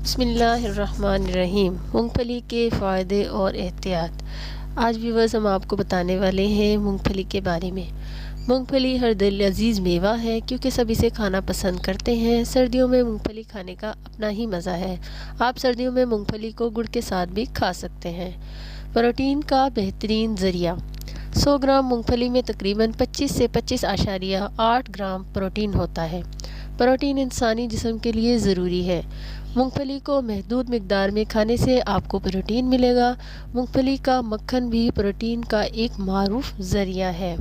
बिस्मिल्लाहिर्रहमानिर्रहीम। मूंगफली के फ़ायदे और एहतियात। आज व्यूअर्स हम आपको बताने वाले हैं मूंगफली के बारे में। मूंगफली हर दिल अजीज़ मेवा है क्योंकि सब इसे खाना पसंद करते हैं। सर्दियों में मूंगफली खाने का अपना ही मज़ा है। आप सर्दियों में मूंगफली को गुड़ के साथ भी खा सकते हैं। प्रोटीन का बेहतरीन ज़रिया। 100 ग्राम मूंगफली में तकरीबन 25 से 25.8 ग्राम प्रोटीन होता है। प्रोटीन इंसानी जिस्म के लिए ज़रूरी है। मूंगफली को महदूद मिकदार में खाने से आपको प्रोटीन मिलेगा। मूंगफली का मक्खन भी प्रोटीन का एक मारूफ ज़रिया है।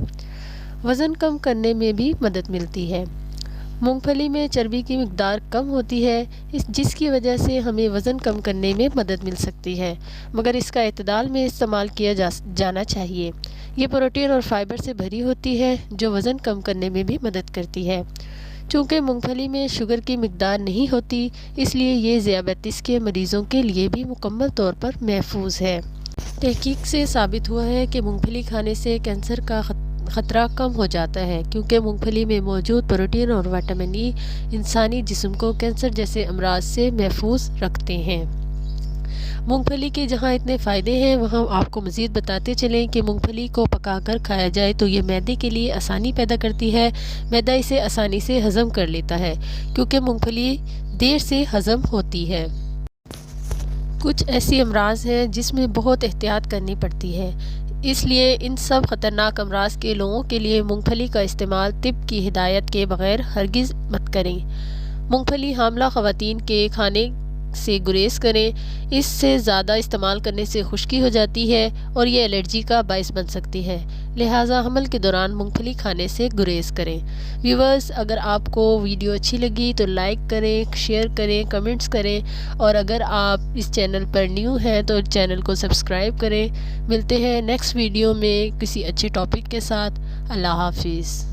वज़न कम करने में भी मदद मिलती है। मूंगफली में चर्बी की मिकदार कम होती है, जिसकी वजह से हमें वज़न कम करने में मदद मिल सकती है, मगर इसका इत्तदाल में इस्तेमाल किया जाना चाहिए। ये प्रोटीन और फाइबर से भरी होती है जो वज़न कम करने में भी मदद करती है। चूँकि मूंगफली में शुगर की मिकदार नहीं होती, इसलिए ये ज़ियाबतीस के मरीज़ों के लिए भी मुकम्मल तौर पर महफूज है। तहकीक से साबित हुआ है कि मूंगफली खाने से कैंसर का ख़तरा कम हो जाता है, क्योंकि मूंगफली में मौजूद प्रोटीन और विटामिन ई इंसानी जिस्म को कैंसर जैसे अमराज से महफूज रखते हैं। मूंगफली के जहाँ इतने फ़ायदे हैं, वहाँ आपको मज़ीद बताते चलें कि मूंगफली को पकाकर खाया जाए तो ये मैदे के लिए आसानी पैदा करती है। मैदा इसे आसानी से हज़म कर लेता है क्योंकि मूंगफली देर से हज़म होती है। कुछ ऐसी अमराज हैं जिसमें बहुत एहतियात करनी पड़ती है, इसलिए इन सब ख़तरनाक अमराज के लोगों के लिए मूंगफली का इस्तेमाल तिब की हिदायत के बग़ैर हरगिज़ मत करें। मूंगफली हामला ख़वातीन के खाने से गुरेज करें। इससे ज़्यादा इस्तेमाल करने से खुश्की हो जाती है और ये एलर्जी का बायस बन सकती है, लिहाजा हमल के दौरान मूंगफली खाने से गुरेज करें। व्यूअर्स, अगर आपको वीडियो अच्छी लगी तो लाइक करें, शेयर करें, कमेंट्स करें और अगर आप इस चैनल पर न्यू हैं तो चैनल को सब्सक्राइब करें। मिलते हैं नेक्स्ट वीडियो में किसी अच्छे टॉपिक के साथ। अल्लाह हाफिज़।